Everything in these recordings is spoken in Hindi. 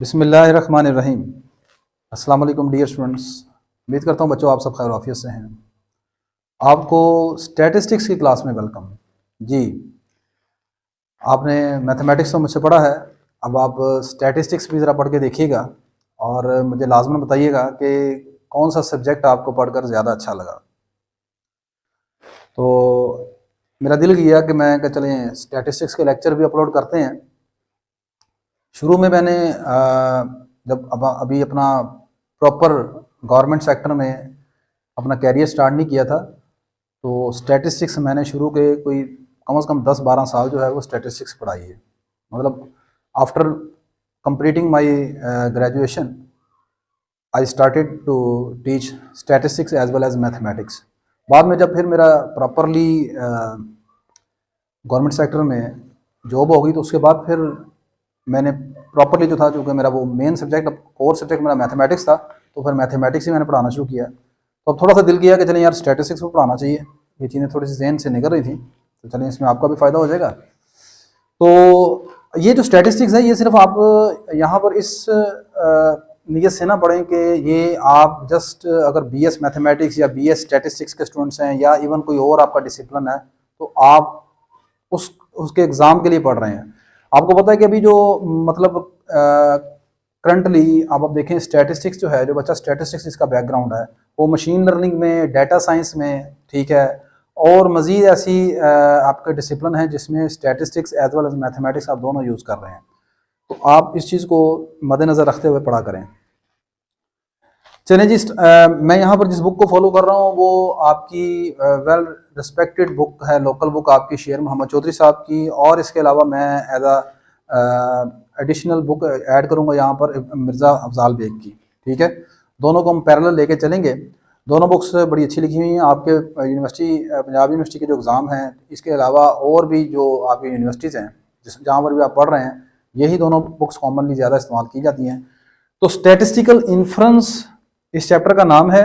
बिस्मिल्लाहिर्रहमानिर्रहीम। अस्सलाम वालेकुम डियर स्टूडेंट्स। उम्मीद करता हूँ बच्चों आप सब खैर आफियत से हैं। आपको स्टैटिस्टिक्स की क्लास में वेलकम। जी, आपने मैथमेटिक्स तो मुझसे पढ़ा है, अब आप स्टैटिस्टिक्स भी ज़रा पढ़ के देखिएगा और मुझे लाजमन बताइएगा कि कौन सा सब्जेक्ट आपको पढ़कर ज़्यादा अच्छा लगा। तो मेरा दिल किया कि मैं चलें स्टैटिस्टिक्स के लेक्चर भी अपलोड करते हैं। शुरू में मैंने जब अभी अपना प्रॉपर गवर्नमेंट सेक्टर में अपना कैरियर स्टार्ट नहीं किया था, तो स्टैटिस्टिक्स मैंने शुरू के कोई कम से कम 10-12 साल जो है वो स्टैटिस्टिक्स पढ़ाई है। मतलब after completing my graduation I started to teach statistics as well as mathematics. बाद में जब फिर मेरा प्रॉपरली गवर्नमेंट सेक्टर में जॉब हो गई तो उसके बाद फिर मैंने प्रॉपरली जो था, चूँकि मेरा वो मेन सब्जेक्ट कोर सब्जेक्ट मेरा मैथमेटिक्स था, तो फिर मैथमेटिक्स ही मैंने पढ़ाना शुरू किया। तो अब थोड़ा सा दिल किया कि चलें यार स्टैटिस्टिक्स को पढ़ाना चाहिए, ये चीज़ें थोड़ी सी जहन से निकल रही थी, तो चलें इसमें आपका भी फ़ायदा हो जाएगा। तो ये जो स्टैटिस्टिक्स है ये सिर्फ आप यहाँ पर इस नीयत से ना पढ़ें कि ये आप जस्ट अगर बीएस मैथमेटिक्स या बीएस स्टैटिस्टिक्स के स्टूडेंट्स हैं या इवन कोई और आपका डिसिप्लिन है तो आप उसके एग्ज़ाम के लिए पढ़ रहे हैं। आपको पता है कि अभी जो मतलब करंटली आप देखें स्टैटिस्टिक्स जो है, जो बच्चा स्टैटिस्टिक्स इसका बैकग्राउंड है वो मशीन लर्निंग में, डाटा साइंस में, ठीक है, और मज़ीद ऐसी आपके डिसिप्लिन है जिसमें statistics as well as mathematics आप दोनों यूज़ कर रहे हैं। तो आप इस चीज़ को मद्देनज़र रखते हुए पढ़ा करें। चलें जी, मैं यहाँ पर जिस बुक को फॉलो कर रहा हूँ वो आपकी वेल रिस्पेक्टेड बुक है, लोकल बुक आपकी शेर मोहम्मद चौधरी साहब की, और इसके अलावा मैं एज एडिशनल बुक ऐड करूँगा यहाँ पर मिर्ज़ा अफजाल बेग की। ठीक है, दोनों को हम पैरेलल लेके चलेंगे। दोनों बुक्स बड़ी अच्छी लिखी हुई हैं। आपके यूनिवर्सिटी, पंजाब यूनिवर्सिटी के जो एग्ज़ाम हैं, इसके अलावा और भी जो आपकी यूनिवर्सिटीज़ हैं जहाँ पर भी आप पढ़ रहे हैं, यही दोनों बुक्स कॉमनली ज़्यादा इस्तेमाल की जाती हैं। तो स्टैटिस्टिकल इन्फ्रेंस इस चैप्टर का नाम है,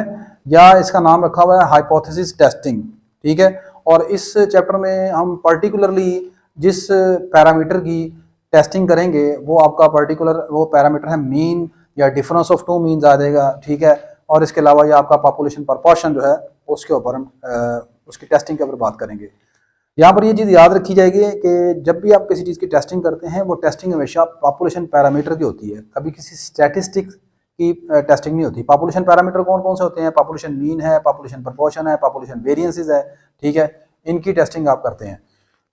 या इसका नाम रखा हुआ है हाइपोथेसिस टेस्टिंग। ठीक है, और इस चैप्टर में हम पर्टिकुलरली जिस पैरामीटर की टेस्टिंग करेंगे वो आपका पर्टिकुलर वो पैरामीटर है मीन या डिफरेंस ऑफ टू मीन्स आ जाएगा। ठीक है, और इसके अलावा ये आपका पॉपुलेशन प्रपोर्शन जो है उसके ऊपर हम उसकी टेस्टिंग के ऊपर बात करेंगे। यहाँ पर ये चीज़ याद रखी जाएगी कि जब भी आप किसी चीज़ की टेस्टिंग करते हैं वो टेस्टिंग हमेशा पॉपुलेशन पैरामीटर की होती है, कभी किसी स्टैटिस्टिक्स की टेस्टिंग नहीं होती। पॉपुलेशन पैरामीटर कौन कौन से होते हैं? पॉपुलेशन मीन है, पॉपुलेशन प्रपोर्शन है, पॉपुलेशन वेरिएंसेस है। ठीक है, इनकी टेस्टिंग आप करते हैं।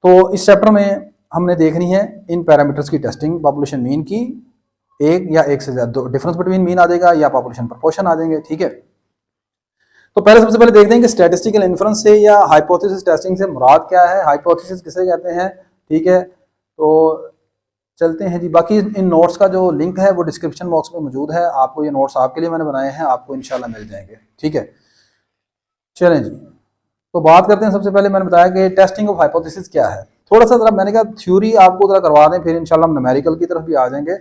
तो इस चैप्टर में हमने देखनी है इन पैरामीटर्स की टेस्टिंग, पॉपुलेशन मीन की, एक या एक से ज़्यादा, डिफरेंस बिटवीन मीन आ जाएगा या पॉपुलेशन प्रपोर्शन आ जाएंगे। ठीक है, तो पहले सबसे पहले देखते हैं कि स्टैटिस्टिकल इन्फ्रेंस से या हाइपोथेसिस टेस्टिंग से मुराद क्या है, हाइपोथेसिस किसे कहते हैं। ठीक है, तो चलते हैं जी। बाकी इन नोट्स का जो लिंक है वो डिस्क्रिप्शन बॉक्स में मौजूद है, आपको ये नोट्स आपके लिए मैंने बनाए हैं, आपको इंशाल्लाह मिल जाएंगे। ठीक है, चलें जी, तो बात करते हैं। सबसे पहले मैंने बताया कि टेस्टिंग ऑफ हाइपोथेसिस क्या है। थोड़ा सा ज़रा मैंने कहा थ्योरी आपको ज़रा करवा दें, फिर इंशाल्लाह हम न्यूमेरिकल की तरफ भी आ जाएंगे।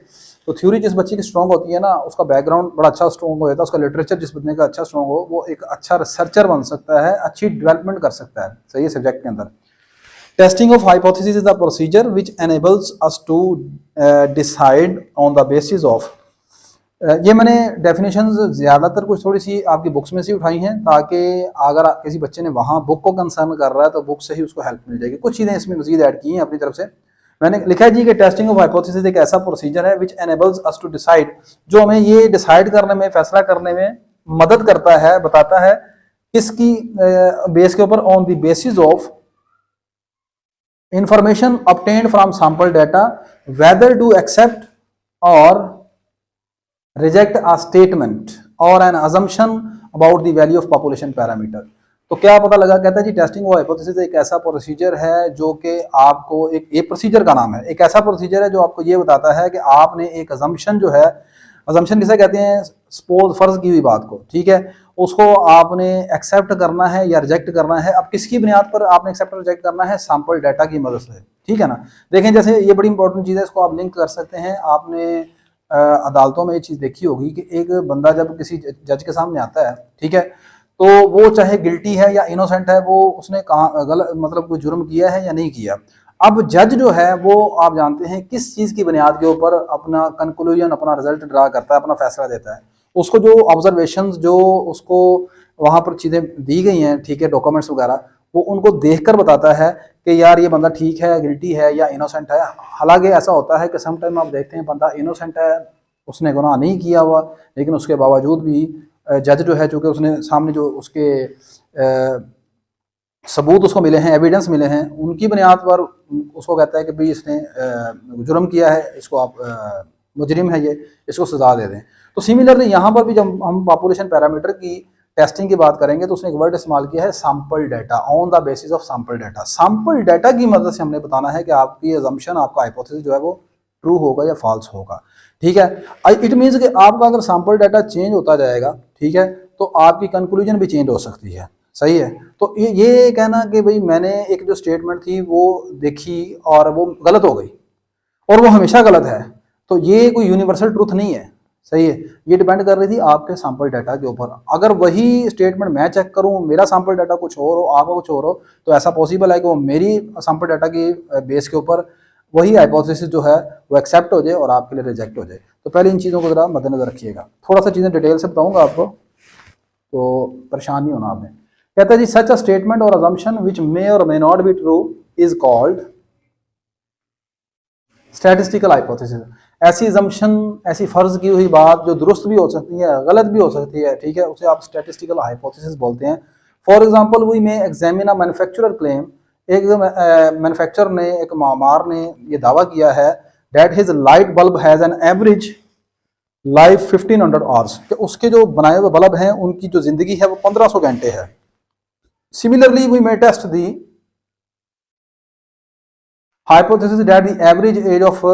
तो थ्योरी जिस बच्चे की स्ट्रॉन्ग होती है ना, उसका बैकग्राउंड बड़ा अच्छा स्ट्रॉन्ग हो जाता है, उसका लिटरेचर जिस बंदे का अच्छा स्ट्रॉन्ग हो वो एक अच्छा रिसर्चर बन सकता है, अच्छी डेवलपमेंट कर सकता है सही सब्जेक्ट के अंदर। Testing of hypothesis is the procedure which enables us to decide on the basis of, ये मैंने डेफिनेशंस ज़्यादातर कुछ थोड़ी सी आपकी बुक्स में से उठाई हैं, ताकि अगर किसी बच्चे ने वहाँ बुक को कंसर्न कर रहा है तो बुक से ही उसको हेल्प मिल जाएगी। कुछ चीज़ें इसमें मजीद ऐड की हैं अपनी तरफ से। मैंने लिखा है जी कि टेस्टिंग ऑफ हाइपोथेसिस एक ऐसा प्रोसीजर है which enables us to decide, जो हमें ये डिसाइड करने में, फैसला करने में मदद करता है, बताता है किसकी बेस के ऊपर, on the basis of information obtained from sample data whether to accept or reject a statement or an assumption about the value of population parameter। तो क्या पता लगा, कहता है जी टेस्टिंग ऑफ हाइपोथेसिस एक ऐसा प्रोसीजर है जो कि आपको एक प्रोसीजर का नाम है, एक ऐसा प्रोसीजर है जो आपको ये बताता है कि आपने एक अजम्पशन जो है, अजम्पशन किसे कहते हैं, सपोज फर्ज की हुई बात को, ठीक है, उसको आपने एक्सेप्ट करना है या रिजेक्ट करना है। अब किसकी बुनियाद पर आपने एक्सेप्ट रिजेक्ट करना है? सैंपल डाटा की मदद से। ठीक है ना, देखें जैसे ये बड़ी इंपॉर्टेंट चीज़ है, इसको आप लिंक कर सकते हैं। आपने अदालतों में ये चीज़ देखी होगी कि एक बंदा जब किसी जज के सामने आता है, ठीक है, तो वो चाहे गिल्टी है या इनोसेंट है, वो उसने कहाँ गलत मतलब कोई जुर्म किया है या नहीं किया। अब जज जो है वो आप जानते हैं किस चीज़ की बुनियाद के ऊपर अपना कंक्लूजन, अपना रिजल्ट ड्रा करता है, अपना फैसला देता है। उसको जो ऑब्जर्वेशंस जो उसको वहाँ पर चीज़ें दी गई हैं, ठीक है, डॉक्यूमेंट्स वगैरह, वो उनको देखकर बताता है कि यार ये बंदा ठीक है, गिल्टी है या इनोसेंट है। हालांकि ऐसा होता है कि समटाइम आप देखते हैं बंदा इनोसेंट है, उसने गुनाह नहीं किया हुआ, लेकिन उसके बावजूद भी जज जो है, चूँकि उसने सामने जो उसके सबूत उसको मिले हैं, एविडेंस मिले हैं, उनकी बुनियाद पर उसको कहता है कि भाई इसने जुर्म किया है, इसको आप मुजरिम है ये, इसको सजा दे दें। तो सिमिलरली यहाँ पर भी जब हम पॉपुलेशन पैरामीटर की टेस्टिंग की बात करेंगे तो उसने एक वर्ड इस्तेमाल किया है sample data, on the basis of sample data. Sample data की मदद से हमने बताना है कि आपकी अजम्पशन, आपका हाइपोथेसिस जो है वो ट्रू होगा या फॉल्स होगा, ठीक है। इट मीन्स कि आपका अगर सैम्पल डाटा चेंज होता जाएगा, ठीक है, तो आपकी कंक्लूजन भी चेंज हो सकती है, सही है। तो ये कहना कि भाई मैंने एक जो स्टेटमेंट थी वो देखी और वो गलत हो गई और वो हमेशा गलत है, तो ये कोई यूनिवर्सल ट्रूथ नहीं है, सही है। ये डिपेंड कर रही थी आपके सैंपल डाटा के ऊपर। अगर वही स्टेटमेंट मैं चेक करूं, मेरा सैंपल डाटा कुछ और हो, आपका कुछ और हो, तो ऐसा पॉसिबल है कि वो मेरी सैंपल डाटा की बेस के ऊपर वही हाइपोथेसिस जो है वो एक्सेप्ट हो जाए और आपके लिए रिजेक्ट हो जाए। तो पहले इन चीज़ों को ज़रा मद्देनजर रखिएगा। थोड़ा सा चीज़ें डिटेल से बताऊंगा आपको, तो परेशान नहीं होना आपने। कहता है जी, सच अ स्टेटमेंट और अजम्पशन विच मे और may not be true is called statistical hypothesis. ऐसी अजम्पशन, ऐसी फर्ज की हुई बात जो दुरुस्त भी हो सकती है, गलत भी हो सकती है, ठीक है, उसे आप स्टैटिस्टिकल हाइपोथेसिस बोलते हैं। फॉर एग्जांपल वी में एग्जामिन अ मैन्युफैक्चरर क्लेम, एक मैन्युफैक्चरर ने, एक मामार ने ये दावा किया है that his light bulb has an average life 1500 hours, कि उसके जो बनाए हुए बल्ब हैं उनकी जो जिंदगी है वो 1500 घंटे है। Similarly we may test the hypothesis that the average age of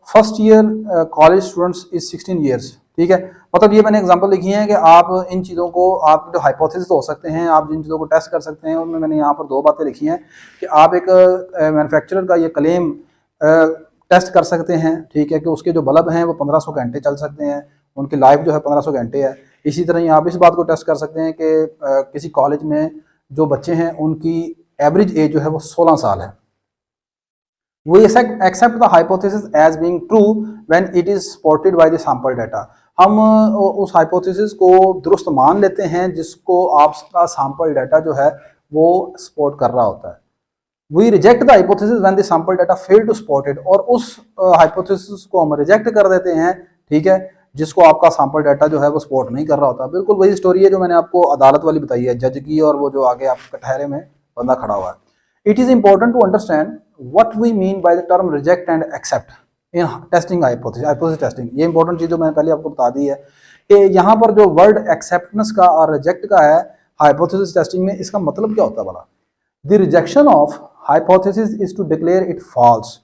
first year college students is 16 years, ठीक है। मतलब ये मैंने एग्जांपल लिखी है कि आप इन चीज़ों को, आप जो हाइपोथेसिस हो सकते हैं, आप जिन चीज़ों को टेस्ट कर सकते हैं, उनमें मैंने यहाँ पर दो बातें लिखी हैं कि आप एक मैन्युफैक्चरर का ये क्लेम टेस्ट कर सकते हैं, ठीक है, कि उसके जो बल्ब हैं वो 1500 घंटे चल सकते हैं, उनकी लाइफ जो है 1500 घंटे है। इसी तरह ही आप इस बात को टेस्ट कर सकते हैं कि किसी कॉलेज में जो बच्चे हैं उनकी एवरेज एज जो है वो 16 साल है। We accept the hypothesis as being true when it is supported by the sample data। हम उस hypothesis को दुरुस्त मान लेते हैं जिसको आपका sample data जो है वो support कर रहा होता है। We reject the hypothesis when the sample data fail to support it, और उस hypothesis को हम reject कर देते हैं, ठीक है, जिसको आपका sample data जो है वो support नहीं कर रहा होता। बिल्कुल वही स्टोरी है जो मैंने आपको अदालत वाली बताई है, जज की, और वो जो आगे आपके कटहरे में बंदा खड़ा हुआ है। It is important to understand what we mean by the term reject and accept in testing hypothesis testing। ये इंपॉर्टेंट चीज़ जो मैंने पहले आपको बता दी है कि यहाँ पर जो वर्ड एक्सेप्टेंस का और रिजेक्ट का है हाइपोथेसिस टेस्टिंग में, इसका मतलब क्या होता है भला? The rejection of hypothesis is to declare it false.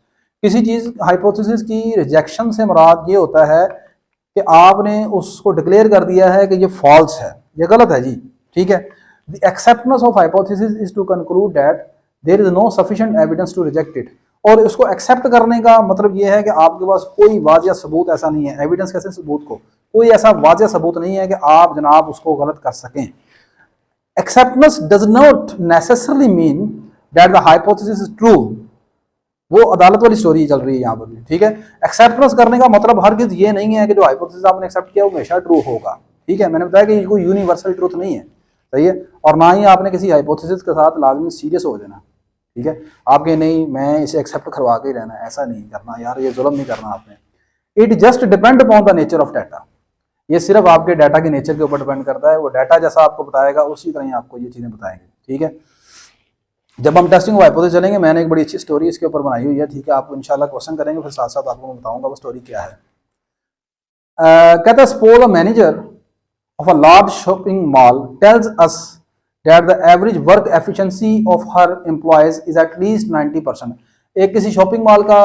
किसी चीज़ हाइपोथेसिस की रिजेक्शन से मुराद ये होता है कि आपने उसको डिक्लेयर कर दिया है कि ये फॉल्स है, ये गलत है जी, ठीक है। The acceptance of hypothesis is to conclude that there is no sufficient evidence to reject it. और इसको एक्सेप्ट करने का मतलब यह है कि आपके पास कोई वाजिया सबूत ऐसा नहीं है, एविडेंस कैसे सबूत को, कोई ऐसा वाजिया सबूत नहीं है कि आप जनाब उसको गलत कर सकें। Acceptance does not necessarily mean that the hypothesis is true. वो अदालत वाली स्टोरी चल रही है यहाँ पर भी, ठीक है। एक्सेप्टेंस करने का मतलब हरगिज़ ये नहीं है कि जो हाइपोथेसिस आपने एक्सेप्ट किया वो हमेशा ट्रू होगा, ठीक है। मैंने बताया कि ये कोई यूनिवर्सल ट्रूथ नहीं है, सही है। और ना ही आपने किसी हाइपोथेसिस के साथ लाजमी सीरियस हो जाना, ठीक है। आपके नहीं मैं इसे एक्सेप्ट करवा के ही रहना, ऐसा नहीं करना यार, ये जुल्म नहीं करना आपने। It just depend upon the nature of data. ये सिर्फ आपके डाटा के नेचर के ऊपर डिपेंड करता है। वो डाटा जैसा आपको बताएगा उसी तरह ही आपको ये चीज़ें बताएंगे, ठीक है। जब हम टेस्टिंग हाइपोथेसिस चलेंगे, मैंने एक बड़ी अच्छी स्टोरी इसके ऊपर बनाई हुई है, ठीक है। आपको इंशाल्लाह क्वेश्चन करेंगे, फिर साथ साथ आपको मैं बताऊंगा वो स्टोरी क्या है। कहता है suppose a manager of a large shopping mall tells us that the average work efficiency of her employees is at least 90%। एक किसी शॉपिंग मॉल का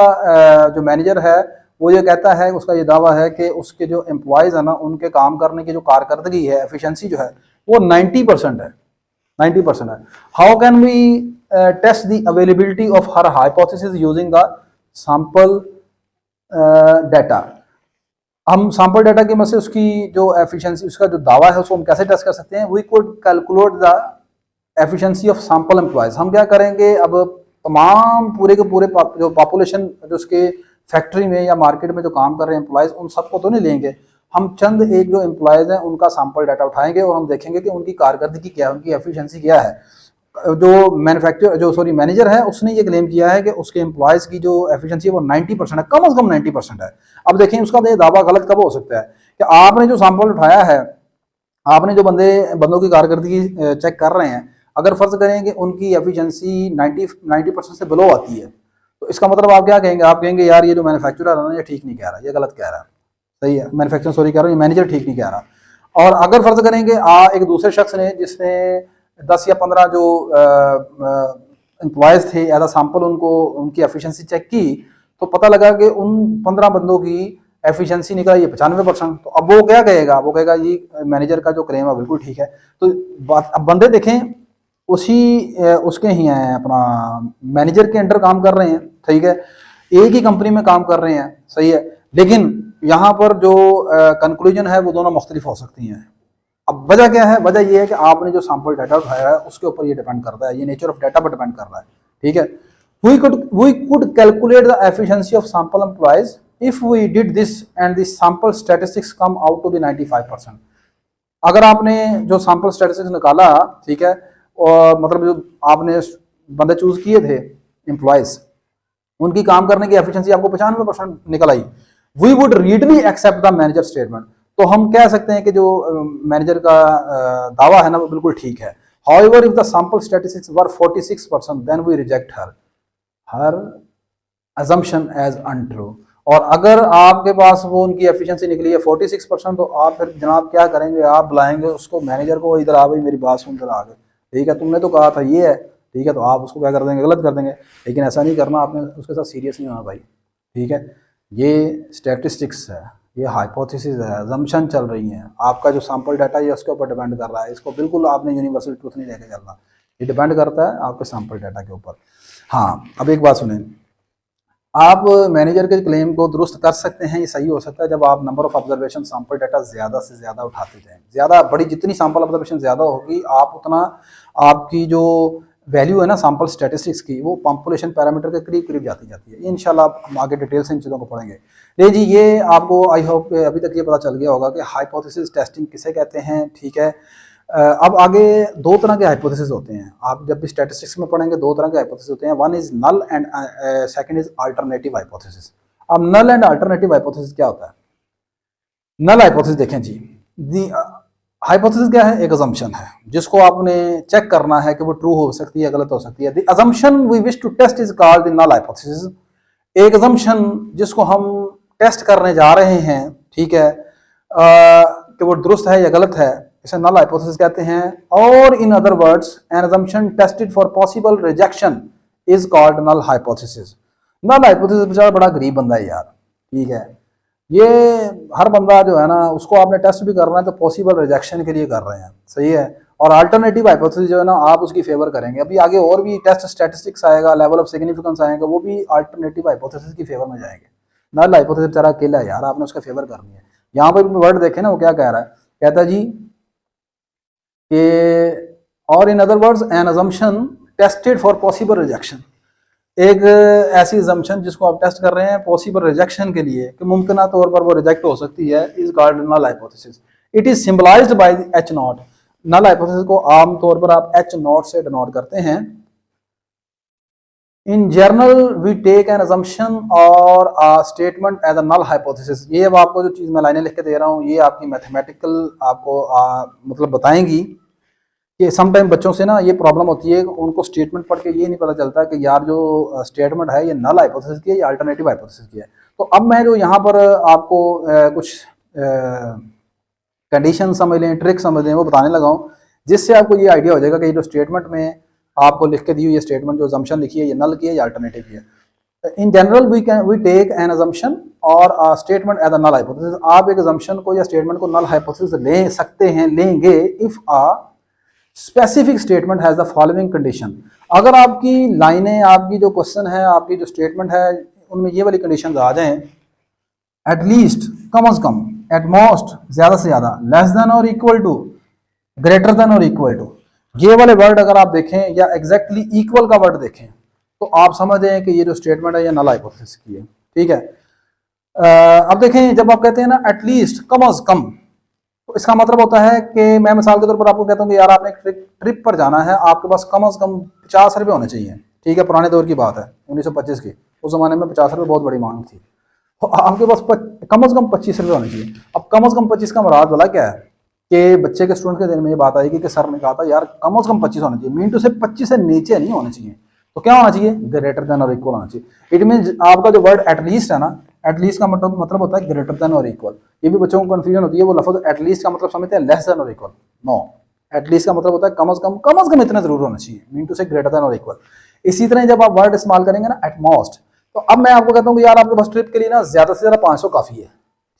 जो मैनेजर है वो ये कहता है, उसका ये दावा है कि उसके जो एम्प्लॉयज़ है ना, उनके काम करने की जो कारकर्दगी है, एफिशिएंसी जो है वो 90% है, 90% है। How can we test the availability of her hypothesis using the sample data. हम सैंपल डाटा की मदद से उसकी जो एफिशिएंसी, उसका जो दावा है उसको हम कैसे टेस्ट कर सकते हैं? We could calculate the efficiency of sample employees. हम क्या करेंगे, अब तमाम पूरे के पूरे जो पॉपुलेशन जो उसके फैक्ट्री में या मार्केट में जो काम कर रहे हैं एम्प्लॉयज़, उन सबको तो नहीं लेंगे। हम चंद एक जो एम्प्लॉयज़ हैं उनका सैंपल डाटा उठाएंगे और हम देखेंगे कि उनकी कारकर्दगी क्या है, उनकी एफिशिएंसी क्या है। जो मैनेजर है उसने ये क्लेम किया है कि उसके एम्प्लॉयज़ की जो एफिशिएंसी है वो 90% है, कम से कम 90% है। अब देखें उसका ये दावा गलत कब हो सकता है कि आपने जो सैंपल उठाया है, आपने जो बंदों की कारकर्दगी चेक कर रहे हैं, अगर फर्ज करें कि उनकी एफिशिएंसी 90% से बिलो आती है, तो इसका मतलब आप क्या कहेंगे? आप कहेंगे यार ये जो मैन्युफैक्चरर है ना ये ठीक नहीं कह रहा, ये गलत कह रहा है। सही है, मैन्युफैक्चरर सॉरी कह रहा हूँ, ये मैनेजर ठीक नहीं कह रहा। और अगर फर्ज करेंगे एक दूसरे शख्स ने जिसने 10 या 15 जो एम्प्लॉयज़ थे एज अ सैंपल उनको उनकी एफिशिएंसी चेक की, तो पता लगा कि उन 15 बंदों की एफिशिएंसी निकला ये 95%। तो अब वो क्या कहेगा? वो कहेगा जी मैनेजर का जो क्लेम है बिल्कुल ठीक है। तो बात, अब बंदे देखें उसके ही हैं, अपना मैनेजर के अंडर काम कर रहे हैं, ठीक है, एक ही कंपनी में काम कर रहे हैं, सही है, लेकिन यहाँ पर जो कंक्लूजन है वो दोनों मुख्तलिफ हो सकती हैं। अब वजह क्या है? वजह ये है कि आपने जो सैंपल डाटा उठाया है उसके ऊपर ये डिपेंड करता है, ये नेचर ऑफ डाटा पर डिपेंड कर रहा है, ठीक है। we could calculate the efficiency of sample employees if we did this and the sample statistics come out to be 95%। अगर आपने जो सैंपल स्टैटिस्टिक्स निकाला, ठीक है, और मतलब जो आपने बंदे चूज किए थे एम्प्लॉयज, उनकी काम करने की एफिशिएंसी आपको 95% निकल आई, we would readily accept the manager statement. तो हम कह सकते हैं कि जो मैनेजर का दावा है ना वो बिल्कुल ठीक है। However if the sample statistics were 46% then we reject her assumption as untrue। और अगर आपके पास वो उनकी एफिशिएंसी निकली है 46%, तो आप फिर जनाब क्या करेंगे? आप बुलाएंगे उसको मैनेजर को, इधर आ भाई मेरी बात सुन कर आ गए, ठीक है, तुमने तो कहा था ये है, ठीक है, तो आप उसको क्या कर देंगे? गलत कर देंगे। लेकिन ऐसा नहीं करना, आपने उसके साथ सीरियस नहीं होना भाई, ठीक है। ये स्टैटिस्टिक्स है, ये हाइपोथेसिस है, अजम्पशन चल रही हैं, आपका जो सैंपल डाटा है उसके ऊपर डिपेंड कर रहा है। इसको बिल्कुल आपने यूनिवर्सल ट्रूथ नहीं लेके चलना, ये डिपेंड करता है आपके सैंपल डाटा के ऊपर। हाँ, अब एक बात सुनें, आप मैनेजर के क्लेम को दुरुस्त कर सकते हैं, ये सही हो सकता है जब आप number of observation sample data ज़्यादा से ज़्यादा उठाते जाएं। ज़्यादा बड़ी जितनी सैंपल ऑब्जर्वेशन ज़्यादा होगी, आप उतना आपकी जो वैल्यू है ना सैंपल स्टैटिस्टिक्स की, वो पॉपुलेशन पैरामीटर के करीब करीब जाती है। इंशाल्लाह हम आगे डिटेल से इन चीज़ों को पढ़ेंगे। नहीं जी, ये आपको आई होप अभी तक ये पता चल गया होगा कि हाइपोथेसिस टेस्टिंग किसे कहते हैं, ठीक है। अब आगे दो तरह के हाइपोथेसिस होते हैं, आप जब भी स्टैटिस्टिक्स में पढ़ेंगे दो तरह के हाइपोथेसिस होते हैं, one is null and second is alternative hypothesis. अब नल एंड अल्टरनेटिव हाइपोथेसिस क्या होता है? नल हाइपोथेसिस देखें जी, दी हाइपोथेसिस क्या है? एक अजम्पशन है जिसको आपने चेक करना है कि वो ट्रू हो सकती है, गलत हो सकती है। The assumption we wish to test is called the null hypothesis. एक अजम्पशन जिसको हम टेस्ट करने जा रहे हैं, ठीक है, कि वो दुरुस्त है या गलत है, इसे नल हाइपोथेसिस कहते हैं। और in other words an assumption tested for possible rejection is called null hypothesis. Null hypothesis बेचारा बड़ा गरीब बंदा है यार, ठीक है, ये हर बंदा जो है ना उसको आपने टेस्ट भी करना है तो पॉसिबल रिजेक्शन के लिए कर रहे हैं, सही है। और अल्टरनेटिव हाइपोथेसिस जो है ना आप उसकी फेवर करेंगे। अभी आगे और भी टेस्ट स्टैटिस्टिक्स आएगा, लेवल ऑफ सिग्निफिकेंस आएगा, वो भी अल्टरनेटिव हाइपोथेसिस की फेवर में जाएंगे। नल हाइपोथेसिस बेचारा अकेला है यार, आपने उसका फेवर करनी है। यहाँ पर वर्ड देखें ना वो क्या कह रहा है, कहता है जी कि और in other words an assumption tested for possible rejection. एक ऐसी अजम्पशन जिसको आप टेस्ट कर रहे हैं पॉसिबल रिजेक्शन के लिए कि मुमकिन तौर पर वो रिजेक्ट हो सकती है, is called null hypothesis. It is symbolized by H nought. Null hypothesis को आमतौर पर आप एच नॉट से डिनोट करते हैं। In general we take an assumption और statement as a null hypothesis. ये अब आपको जो चीज़ मैं लाइनें लिख के दे रहा हूँ ये आपकी मैथमेटिकल आपको मतलब बताएंगी कि समटाइम बच्चों से ना ये प्रॉब्लम होती है, उनको स्टेटमेंट पढ़ के ये नहीं पता चलता कि यार जो स्टेटमेंट है ये नल हाइपोथेसिस की है या अल्टरनेटिव हाइपोथेसिस की है। तो अब मैं जो यहाँ पर आपको कुछ कंडीशन समझ लें, ट्रिक समझ लें, वो बताने लगा हूँ, जिससे आपको ये आइडिया हो जाएगा कि ये जो स्टेटमेंट में आपको लिख के दी हुई ये स्टेटमेंट जो अजम्पशन लिखी है ये नल की है या अल्टरनेटिव की है। In general we take an assumption और statement as a null hypothesis. आप एक अजम्पशन को या स्टेटमेंट को नल हाइपोथेसिस ले सकते हैं, लेंगे if specific statement has the following condition. अगर आपकी लाइनें, आपकी जो क्वेश्चन है, आपकी जो स्टेटमेंट है, उनमें ये वाली कंडीशन आ जाएं, एटलीस्ट कम अज कम, एट मोस्ट ज्यादा से ज्यादा, लेस देन और इक्वल टू, ग्रेटर देन और इक्वल टू, ये वाले वर्ड अगर आप देखें या एग्जैक्टली इक्वल का वर्ड देखें तो आप समझ जाएं कि ये जो स्टेटमेंट है ये नल हाइपोथेसिस की है। ठीक है, अब देखें जब आप कहते हैं ना एटलीस्ट, कम अज कम, तो इसका मतलब होता है कि मैं मिसाल के तौर पर आपको कहता हूँ कि यार आपने एक ट्रिप पर जाना है, आपके पास कम अज कम 50 रुपये होने चाहिए। ठीक है, पुराने दौर की बात है 1925 की, उस जमाने में 50 रुपये बहुत बड़ी मांग थी, तो आपके पास कम अज कम 25 रुपये होने चाहिए। अब कम अज कम 25 का मुराद वाला क्या है कि बच्चे के स्टूडेंट के दिन में ये बात आएगी कि सर ने कहा था यार कम अज कम 25 होना चाहिए, मीन टू से 25 से नीचे नहीं होने चाहिए। तो क्या होना चाहिए, ग्रेटर देन और इक्वल होना चाहिए। इट मीन आपका जो वर्ड एटलीस्ट है ना, एटलीस्ट का मतलब होता है ग्रेटर देन और इक्वल। ये भी बच्चों को कंफ्यूजन होती है, वो लफ्ज एटलीस्ट का मतलब समझते हैं लेस देन और इक्वल। नो, एटलीस्ट का मतलब होता है कम अज कम इतना जरूर होना चाहिए, मीन टू से ग्रेटर देन और इक्वल। इसी तरह जब आप वर्ड इस्तेमाल करेंगे ना एटमोस्ट, तो अब मैं आपको कहता हूँ कि यार आपके पास ट्रिप के लिए ना ज्यादा से ज्यादा 500 काफी है।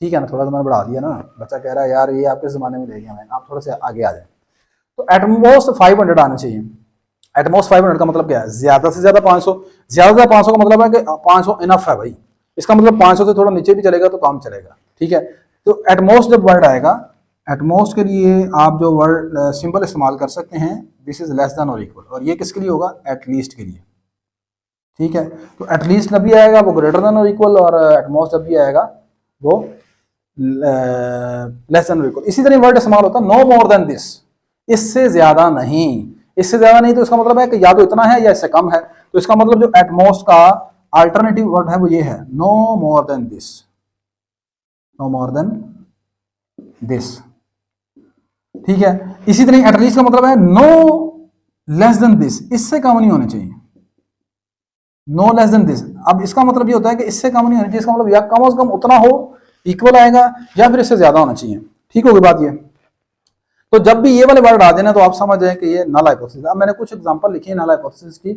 ठीक है ना, थोड़ा सा मैंने बढ़ा दिया ना, बच्चा कह रहा है यार ये आपके जमाने में ले गया मैं, आप थोड़ा से आगे आ जाए। तो एटमोस्ट 500 आने चाहिए। एटमोस्ट 500 का मतलब क्या है, ज्यादा से ज्यादा 500। ज्यादा से ज्यादा 500 का मतलब है कि 500 इनफ है भाई, इसका मतलब 500 से थोड़ा नीचे भी चलेगा तो काम चलेगा। ठीक है, तो एटमोस्ट जब वर्ड आएगा, एटमोस्ट के लिए आप जो वर्ड सिंबल इस्तेमाल कर सकते हैं, दिस इज लेस देन और इक्वल, और ये किसके लिए होगा, एटलीस्ट के लिए। ठीक है, तो एटलीस्ट जब भी आएगा वो ग्रेटर देन और इक्वल, और एटमोस्ट जब भी आएगा वो लेस देन और इक्वल। इसी तरह वर्ड इस्तेमाल होता है नो मोर देन दिस, इससे ज्यादा नहीं। इससे ज्यादा नहीं तो इसका मतलब है कि या तो इतना है या इससे कम है। तो इसका मतलब जो एटमोस्ट का अल्टरनेटिव वर्ड है वो ये है, no more than this, no more than this. ठीक है, इसी तरह एटलीस्ट का मतलब है नो लेस देन दिस, इससे कम नहीं होने चाहिए, नो लेस देन दिस। अब इसका मतलब ये होता है कि इससे कम नहीं होना चाहिए, इसका मतलब या कम से कम उतना हो, इक्वल आएगा, या फिर इससे ज्यादा होना चाहिए। ठीक होगी बात ये। तो जब भी ये वाले वर्ड आ देना तो आप समझ जाए कि ये नल हाइपोथेसिस। अब मैंने कुछ एग्जांपल लिखी है नल हाइपोथेसिस की।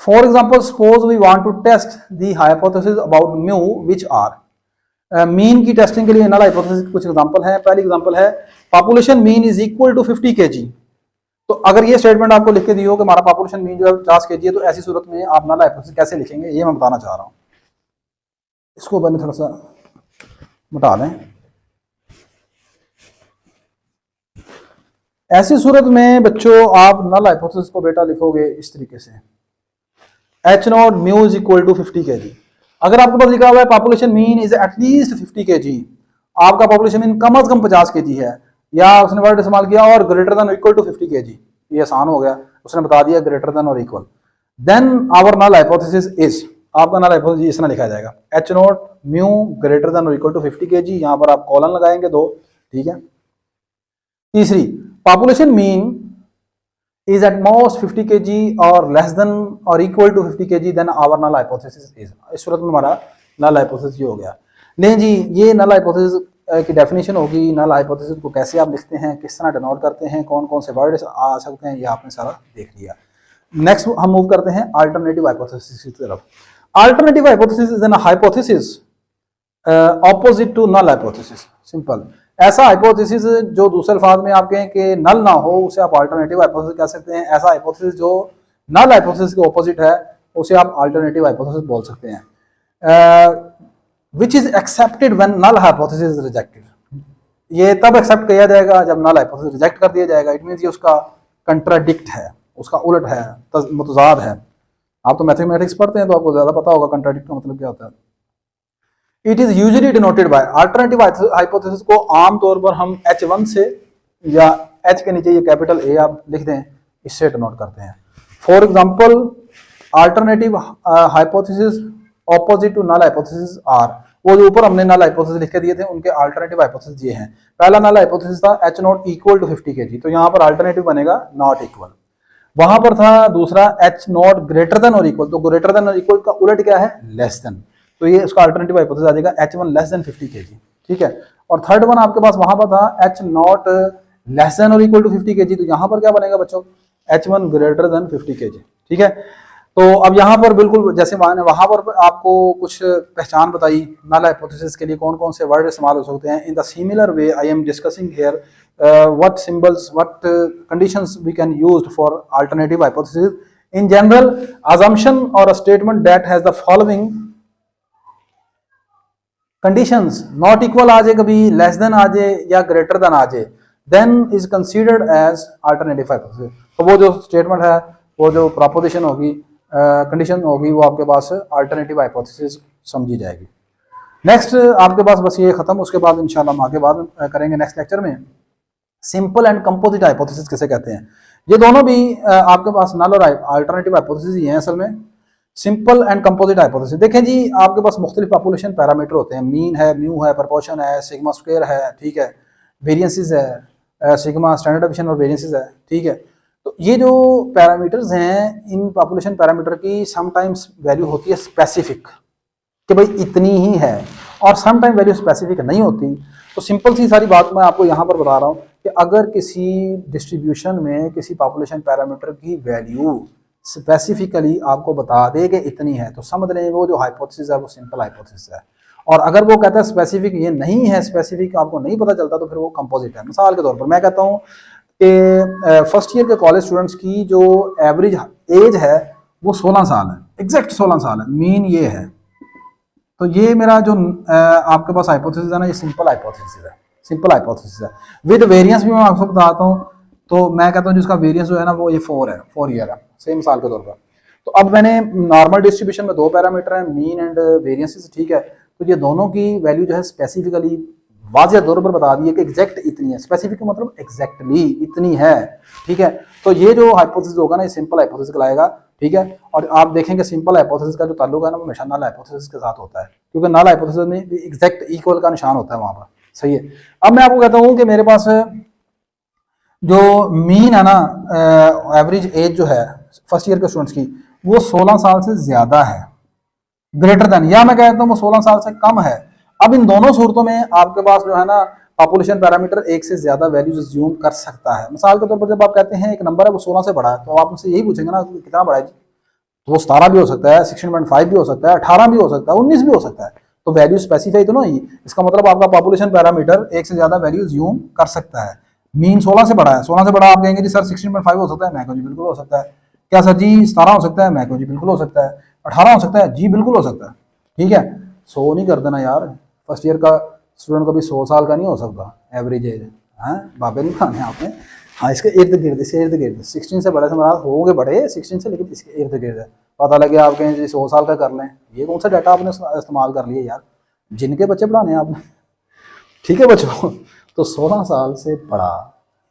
For example suppose we want to test the hypothesis about mu which are. Mean की टेस्टिंग के लिए नल हाइपोथेसिस कुछ एग्जांपल है। पहली एग्जांपल है population mean is equal to 50 kg। तो अगर ये स्टेटमेंट आपको लिख के दी हो कि हमारा पॉपुलेशन मीन जो है 50 kg है, तो ऐसी सूरत में आप नल हाइपोथेसिस कैसे लिखेंगे ये मैं बताना चाह रहा हूँ। इसको मैंने थोड़ा सा मिटा दें। ऐसी सूरत में बच्चों आप नल हाइपोथेसिस को बेटा लिखोगे इस तरीके से, H not mu is equal to 50 kg। अगर आपके पास लिखा हुआ है population mean is at least 50 kg, आपका पॉपुलेशन मीन कम से कम 50 kg है, या उसने वर्ड इस्तेमाल किया और greater than equal to 50 kg, ये आसान हो गया, उसने बता दिया ग्रेटर देन और equal, then our null hypothesis is, आपका नल हाइपोथेसिस इस तरह लिखा जाएगा, H not mu greater than equal to 50 kg। यहाँ पर आप कॉलन लगाएंगे 2। ठीक है, तीसरी population mean is at most 50 kg or less than or equal to 50 kg, then our null hypothesis is। इस सूरत में हमारा नल हाइपोथेसिस ये हो गया। नहीं जी, ये नल हाइपोथेसिस की डेफिनेशन होगी। नल हाइपोथेसिस को कैसे आप लिखते हैं, किस तरह डिनोट करते हैं, कौन कौन से वर्ड आ सकते हैं, ये आपने सारा देख लिया। नेक्स्ट हम मूव करते हैं अल्टरनेटिव हाइपोथेसिस की तरफ। Alternative hypothesis is an hypothesis opposite to null hypothesis. Simple, ऐसा हाइपोथेसिस जो दूसरे अल्फाज में आप कहें कि नल ना हो, उसे आप अल्टरनेटिव हाइपोथेसिस कह सकते हैं। ऐसा हाइपोथेसिस जो नल हाइपोथेसिस के ऑपोजिट है, उसे आप अल्टरनेटिव हाइपोथेसिस बोल सकते हैं। Which is accepted when null hypothesis is rejected. ये तब एक्सेप्ट किया जाएगा जब नल हाइपोथेसिस रिजेक्ट कर दिया जाएगा। इट मींस ये उसका कंट्राडिक्ट है, उसका उलट है, मुतजाद है। आप तो मैथमेटिक्स पढ़ते हैं तो आपको ज्यादा पता होगा कंट्राडिक्ट का मतलब क्या होता है। It is usually denoted by, alternative hypothesis को आमतौर पर हम H1 से या H के नीचे ये कैपिटल A आप लिख दें, इससे डिनोट करते हैं। For example alternative hypothesis opposite to null hypothesis are, वो जो ऊपर हमने नल हाइपोथेसिस लिख के दिए थे उनके अल्टरनेटिव हाइपोथेसिस ये हैं। पहला नल हाइपोथेसिस था H not equal to 50 kg, तो यहाँ पर अल्टरनेटिव बनेगा नॉट इक्वल। वहां पर था दूसरा H नॉट ग्रेटर देन और इक्वल, तो ग्रेटर देन और इक्वल का उलट क्या है, लेस देन, तो ये उसका अल्टरनेटिव हाइपोथेसिस आ जाएगा H1 लेस देन 50 kg। ठीक है, और थर्ड वन आपके पास वहां पर था H नॉट लेस देन और इक्वल टू 50 kg, तो यहाँ पर क्या बनेगा बच्चों, H1 ग्रेटर देन 50 kg। ठीक है, तो अब यहाँ पर बिल्कुल जैसे मैंने वहां पर आपको कुछ पहचान बताई नल हाइपोथेसिस के लिए कौन कौन से वर्ड इस्तेमाल हो सकते हैं। In the similar way I am discussing here what symbols, what conditions we can use for alternative hypothesis. In general, assumption or a statement that has the following conditions, not equal आ जाए, कभी less than आ जाए या greater than आ जाए, then is considered as alternative hypothesis। तो वो जो statement है वो जो प्रोपोजिशन होगी, कंडीशन होगी, वो आपके पास अल्टरनेटिव हाइपोथेसिस समझी जाएगी। नेक्स्ट आपके पास बस ये खत्म, उसके बाद इंशाल्लाह हम आगे बात करेंगे नेक्स्ट लेक्चर में सिंपल एंड कंपोजिट हाइपोथेसिस किसे कहते हैं। ये दोनों भी आपके पास नल और अल्टरनेटिव हाइपोथेसिस ही हैं असल में। सिंपल एंड कंपोजिट हाइपोथेसिस देखें जी, आपके पास मुख्तलिफ पॉपुलेशन पैरामीटर होते हैं, मीन है, म्यू है, प्रपोर्शन है, सिग्मा स्क्वायर है, ठीक है, वेरिएंसेस है, सिग्मा स्टैंडर्ड डिवीएशन और वेरिएंसेस है, ठीक है। तो ये जो पैरामीटर्स हैं, इन पॉपुलेशन पैरामीटर की समटाइम्स वैल्यू होती है स्पेसिफिक कि भाई इतनी ही है, और सम टाइम वैल्यू स्पेसिफिक नहीं होती। तो सिंपल सी सारी बात मैं आपको यहाँ पर बता रहा हूँ कि अगर किसी डिस्ट्रीब्यूशन में किसी पॉपुलेशन पैरामीटर की वैल्यू स्पेसिफिकली आपको बता दे कि इतनी है, तो समझ लें वो जो हाइपोथेसिस है वो सिंपल हाइपोथेसिस है। और अगर वो कहता है स्पेसिफिक ये नहीं है, स्पेसिफिक आपको नहीं पता चलता, तो फिर वो कंपोजिट है। मिसाल के तौर पर मैं कहता हूँ कि फर्स्ट ईयर के कॉलेज स्टूडेंट्स की जो एवरेज एज है वो 16 साल है, एग्जैक्ट 16 साल है, मीन ये है। तो ये मेरा जो आपके पास हाइपोथेसिस है ना, ये सिंपल हाइपोथेसिस है, सिंपल हाइपोथेसिस है। विद वेरिएंस भी मैं आपको बताता हूँ, तो मैं कहता हूँ जिसका वेरिएंस जो है ना वो ये 4 है, 4 ईयर है, सेम साल के तौर पर। तो अब मैंने नॉर्मल डिस्ट्रीब्यूशन में 2 पैरामीटर हैं, मीन एंड वेरिएंसेस, ठीक है। तो ये दोनों की वैल्यू जो है स्पेसिफिकली वाज़ेह तौर पर बता दी है कि एग्जैक्ट इतनी है, स्पेसिफिक का मतलब एग्जैक्टली इतनी है, ठीक है। तो ये जो हाइपोथेसिस होगा ना, ये सिंपल हाइपोथेसिस कहलाएगा, ठीक है। और आप देखेंगे सिंपल हाइपोथेसिस का जो ताल्लुक है ना वो हमेशा नल हाइपोथेसिस के साथ होता है, क्योंकि नल हाइपोथेसिस में एग्जैक्ट इक्वल का निशान होता है वहां पर, सही है। अब मैं आपको कहता हूँ कि मेरे पास जो मीन है ना, एवरेज एज जो है फर्स्ट ईयर के स्टूडेंट्स की, वो 16 साल से ज्यादा है, ग्रेटर देन, या मैं कहता हूँ वो 16 साल से कम है। अब इन दोनों सूरतों में आपके पास जो है ना पॉपुलेशन पैरामीटर एक से ज्यादा वैल्यूज अज्यूम कर सकता है। मिसाल के तौर पर जब आप कहते हैं एक नंबर है वो 16 से बड़ा है, तो आप मुझसे यही पूछेंगे ना कितना बड़ा है जी, तो वो 17 भी हो सकता है, 16.5 भी हो सकता है, 18 भी हो सकता है, 19 भी हो सकता है। तो वैल्यू स्पेसिफाई तो नहीं, इसका मतलब आपका पॉपुलेशन पैरामीटर एक से ज्यादा वैल्यू अज्यूम कर सकता है। मीन 16 से बड़ा है, 16 से बड़ा आप कहेंगे जी सर 16.5 हो सकता है, मैं कहूँ जी बिल्कुल हो सकता है। क्या सर जी 17 हो सकता है, मैं कहूँ जी बिल्कुल हो सकता है। 18 हो सकता है, जी बिल्कुल हो सकता है, ठीक है। 100 नहीं कर देना यार, फर्स्ट ईयर का स्टूडेंट कभी 100 साल का नहीं हो सकता एवरेज एज, है बाबे नहीं खाने आपने। हाँ, इसके इर्द गिर्द, इसके इर्द गिर्द 16 से बड़े से मराद होंगे बड़े 16 से, लेकिन इसके इर्द गिर्द है। पता लगे आप कहें जी 100 साल का कर लें, ये कौन सा डाटा आपने इस्तेमाल कर लिया यार, जिनके बच्चे पढ़ाने हैं आपने, ठीक है बच्चों। तो 16 साल से बड़ा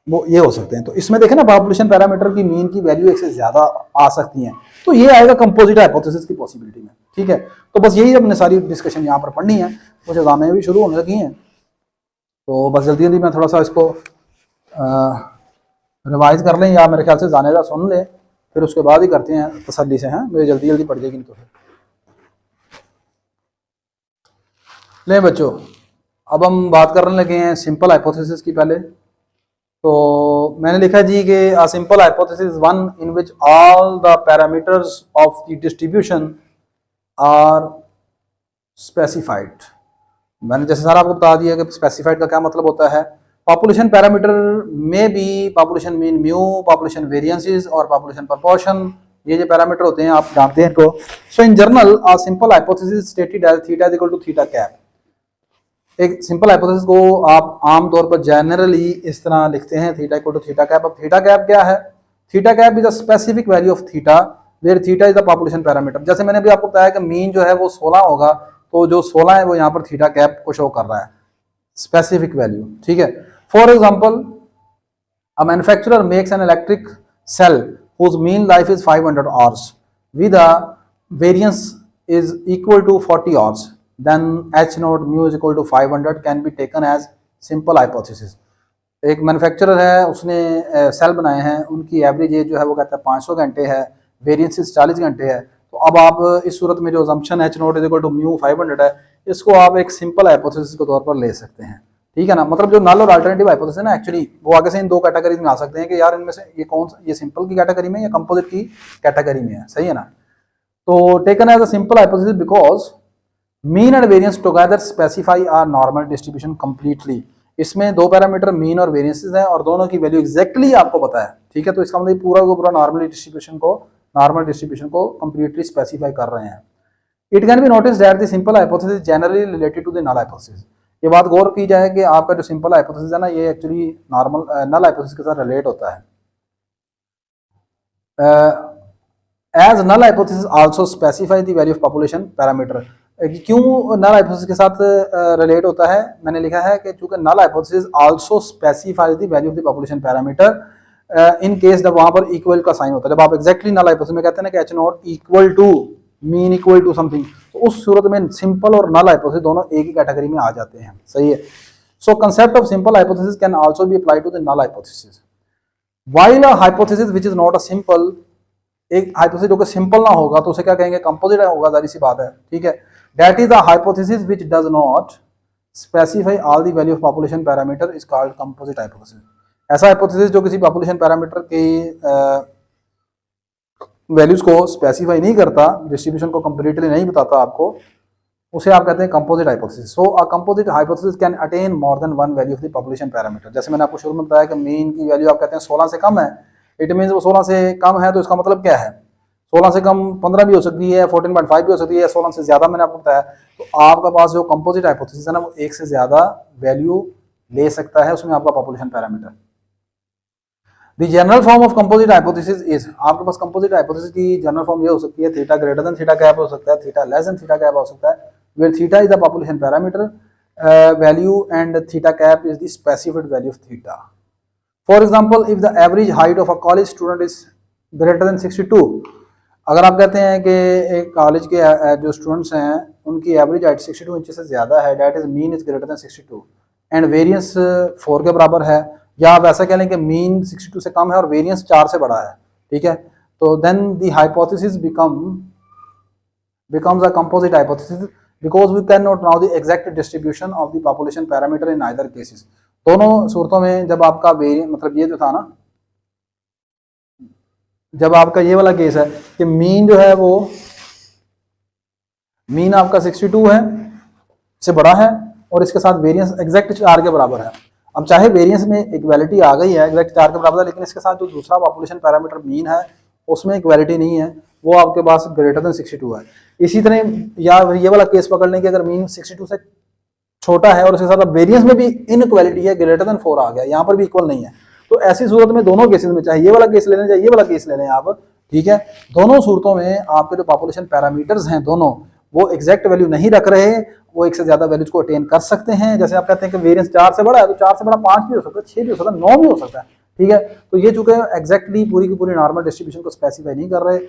वो ये हो सकते हैं। तो इसमें देखें ना पॉपुलेशन पैरामीटर की मीन की वैल्यू एक से ज्यादा आ सकती है, तो ये आएगा कंपोजिट हाइपोथेसिस की पॉसिबिलिटी में, ठीक है। तो बस यही अपने सारी डिस्कशन यहाँ पर पढ़नी है, कुछ एग्जामें भी शुरू होने लगी हैं, तो बस जल्दी जल्दी मैं थोड़ा सा इसको रिवाइज कर लें, या मेरे ख्याल से जानेदा सुन लें, फिर उसके बाद ही करते हैं तसल्ली से, हैं मेरी जल्दी जल्दी पड़ जाएगी नहीं तो फिर। ले बच्चों, अब हम बात करने लगे हैं सिंपल हाइपोथेसिस की। पहले तो मैंने लिखा जी कि a simple hypothesis one in which all the parameters of the distribution are specified. मैंने जैसे सारा आपको बता दिया कि स्पेसिफाइड का क्या मतलब होता है। पॉपुलेशन पैरामीटर में भी population mean, mu, population variances और पॉपुलेशन प्रोपोर्शन, ये जो पैरामीटर होते हैं आप जानते हैं इनको। So in general a simple hypothesis stated as theta is equal to theta cap. एक सिंपल हाइपोथेसिस को आप आम तौर पर जनरली इस तरह लिखते हैं, theta equal to theta cap. अब थीटा कैप क्या है? Theta cap is a specific value of theta where theta is the population parameter. जैसे मैंने अभी आपको बताया कि मीन जो है वो 16 होगा, तो जो 16 है वो यहाँ पर थीटा कैप को शो कर रहा है, स्पेसिफिक वैल्यू, ठीक है। For example a manufacturer makes an electric cell whose mean life is 500 hours with a variance is equal to 40 hours, then h naught mu is equal to 500 can be taken as simple hypothesis। एक मैन्युफैक्चरर है, उसने सेल बनाए हैं, उनकी एवरेज एज जो है वो कहता है 500 घंटे है, वेरिएंस 40 घंटे है। तो अब आप इस सूरत में जो assumption H naught is equal to mu 500 है, इसको आप एक सिंपल हाइपोथेसिस के तौर पर ले सकते हैं, ठीक है ना। मतलब जो नल और अल्टरनेटिव हाइपोथेसिस है ना, एक्चुअली वो आगे से इन दो कैटेगरीज में आ सकते हैं कि यार इनमें से ये कौन सा, ये सिंपल की कैटेगरी में या कंपोजिट की कैटेगरी में है, सही है ना। तो taken as a simple hypothesis because mean and variance together specify are normal distribution completely. इसमें दो पैरामीटर मीन और वेरिएंसेस हैं और दोनों की वैल्यू एग्जैक्टली आपको पता है, ठीक है। तो इसका मतलब पूरा को पूरा नॉर्मल डिस्ट्रीब्यूशन को कंप्लीटली स्पेसिफाई कर रहे हैं। It can be notice that the simple hypothesis generally related to the null hypothesis. ये बात गौर की जाए कि आपका जो सिंपल हाइपोथेसिस है ना, ये एक्चुअली नॉर्मल नल हाइपोथेसिस के साथ रिलेट होता है। As null hypothesis also specify the value of population parameter. क्यों नल हाइपोथेसिस के साथ रिलेट होता है, मैंने लिखा है कि चूंकि null hypothesis also specifies the value of the population parameter in case जब वहां पर इक्वल का साइन होता है, जब आप एग्जैक्टली नल हाइपोथेसिस में कहते हैं ना कि H naught equal to mean equal to something, तो उस सूरत में सिंपल और नल हाइपोथेसिस दोनों एक ही कैटेगरी में आ जाते हैं। सही है। So concept of simple hypothesis can also be applied to the null hypothesis. While a hypothesis which is not a simple, एक हाइपोथेसिस जो कि सिंपल ना होगा तो उसे क्या कहेंगे, कंपोजिट होगा, जारी सी बात है। ठीक है। That is a hypothesis which does not specify all the value of population parameter is called composite hypothesis. ऐसा हाइपोथेसिस जो किसी पॉपुलेशन पैरामीटर की वैल्यूज को स्पेसिफाई नहीं करता, डिस्ट्रीब्यूशन को कंप्लीटली नहीं बताता आपको, उसे आप कहते हैं composite hypothesis. So a composite hypothesis can attain more than one value of the population parameter. जैसे मैंने आपको शुरू में बताया कि मीन की वैल्यू आप कहते हैं 16 से कम है, इट मीन्स वो 16 से कम है तो इसका मतलब क्या है, 16 से कम 15 भी हो सकती है, 14.5 भी हो सकती है, 16 से ज्यादा मैंने आपको बताया। तो आपका पास जो कंपोजिट हाइपोथेसिस है ना, वो एक से ज्यादा वैल्यू ले सकता है उसमें आपका population parameter. The general form of composite hypothesis is, आपके पास कंपोजिट हाइपोथेसिस की जनरल फॉर्म ये हो सकती है, theta greater than theta cap हो सकता है, theta less than theta cap हो सकता है, where theta is the population parameter value and theta cap is the specified value of theta. For example, if the average height of a college student is greater than 62, अगर आप कहते हैं कि एक कॉलेज के जो स्टूडेंट्स हैं उनकी एवरेज हाइट 62 इंच से ज़्यादा है, that is mean is greater than 62 and variance 4 के बराबर है, या आप ऐसा कह लें कि मीन 62 से कम है और वेरियंस 4 से बड़ा है। ठीक है। तो then the hypothesis becomes a composite hypothesis because we cannot know the exact distribution of the population parameter in either cases। दोनों सूरतों में जब आपका मतलब ये जो था ना, जब आपका ये वाला केस है कि मीन जो है वो मीन आपका 62 है से बड़ा है और इसके साथ वेरिएंस एग्जैक्ट 4 के बराबर है। अब चाहे वेरिएंस में इक्वालिटी आ गई है, एग्जैक्ट 4 के बराबर है, लेकिन इसके साथ जो दूसरा पॉपुलेशन पैरामीटर मीन है उसमें इक्वालिटी नहीं है, वो आपके पास ग्रेटर देन 62 है। इसी तरह या ये वाला केस पकड़ लें कि अगर मीन 62 से छोटा है और उसके साथ वेरिएंस में भी इनइक्वालिटी है, ग्रेटर देन 4 आ गया, यहाँ पर भी इक्वल नहीं है, तो ऐसी सूरत में दोनों केसेस में, चाहे ये वाला केस ले लें चाहे ये वाला केस ले लें आप, ठीक है, दोनों सूरतों में आपके जो पॉपुलेशन पैरामीटर्स हैं दोनों वो एग्जैक्ट वैल्यू नहीं रख रहे, वो एक से ज्यादा वैल्यूज को अटेन कर सकते हैं। जैसे आप कहते हैं कि वेरिएंस 4 से बड़ा है तो 4 से बड़ा 5 भी हो सकता है, 6 भी हो सकता है, 9 भी हो सकता है। ठीक है। तो ये चूंकि एग्जैक्टली पूरी की पूरी नॉर्मल डिस्ट्रीब्यूशन को स्पेसिफाई नहीं कर रहे,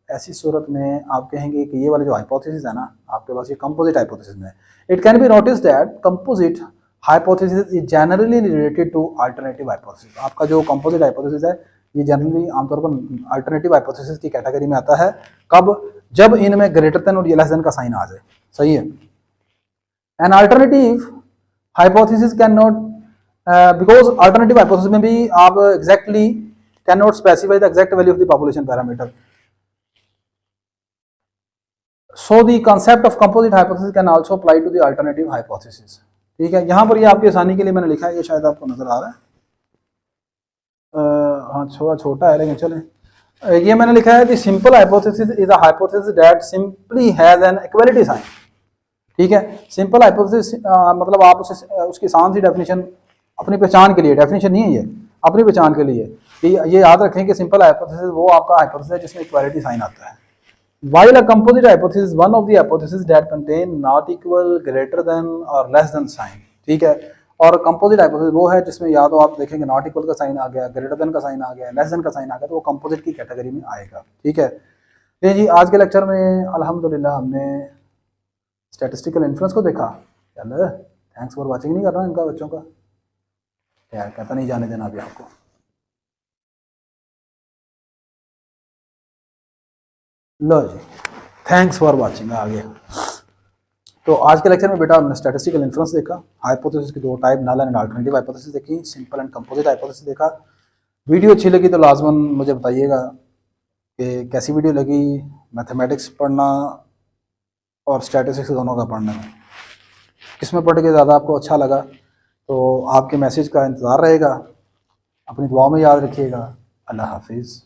ऐसी सूरत में आप कहेंगे कि ये वाले जो हाइपोथेसिस है ना आपके पास, ये कंपोजिट हाइपोथेसिस में। It can be notice that composite hypothesis is generally related to alternative hypothesis. आपका जो कंपोजिट हाइपोथेसिस है ये जनरली आमतौर पर अल्टरनेटिव हाइपोथेसिस की कैटेगरी में आता है। कब? जब इनमें ग्रेटर देन और लेस देन का साइन आ जाए। सही है। An alternative hypothesis can not, because alternative hypothesis में भी आप exactly can not specify the exact value of the population parameter. So the concept of composite hypothesis can also apply to the alternative hypothesis। ठीक है। यहाँ पर ये आपकी आसानी के लिए मैंने लिखा है, ये शायद आपको नजर आ रहा है, हाँ थोड़ा छोटा है लेकिन चले, ये मैंने लिखा है कि simple hypothesis is a hypothesis that simply has an equality sign. ठीक है। सिंपल हाइपोथेसिस मतलब आप उसे उसकी आसान सी डेफिनेशन अपनी पहचान के लिए, डेफिनेशन नहीं है ये, अपनी पहचान के लिए ये याद रखें कि सिंपल हाइपोथेसिस वो आपका हाइपोथेसिस है जिसमें इक्वालिटी साइन आता है। While a composite hypothesis is one of the hypotheses that contain not equal, greater than or less than sign। ठीक है। और कंपोजिट हाइपोथेसिस वो है जिसमें या तो आप देखेंगे नॉट इक्वल का साइन आ गया, ग्रेटर देन का साइन आ गया, लेस देन का साइन आ गया, तो वो कंपोजिट की कैटेगरी में आएगा। ठीक है। तो जी आज के लेक्चर में अल्हम्दुलिल्लाह हमने स्टैटिस्टिकल इन्फ्लुएंस को देखा। चलो थैंक्स फॉर वाचिंग नहीं करना इनका बच्चों का, यार कहता नहीं जाने देना अभी आपको। लो जी, थैंक्स फॉर वाचिंग आ गया। तो आज के लेक्चर में बेटा हमने स्टैटिस्टिकल इन्फ्लुएंस देखा, हाइपोथेसिस की दो type, null and alternative hypothesis देखी, सिंपल एंड कंपोजिट हाइपोथेसिस देखा। वीडियो अच्छी लगी तो लाजमन मुझे बताइएगा कि कैसी वीडियो लगी। मैथमेटिक्स पढ़ना और स्टैटिस्टिक्स दोनों का पढ़ना है, किसमें पढ़ के ज़्यादा आपको अच्छा लगा, तो आपके मैसेज का इंतज़ार रहेगा। अपनी दुआ में याद रखिएगा। अल्लाह हाफिज़।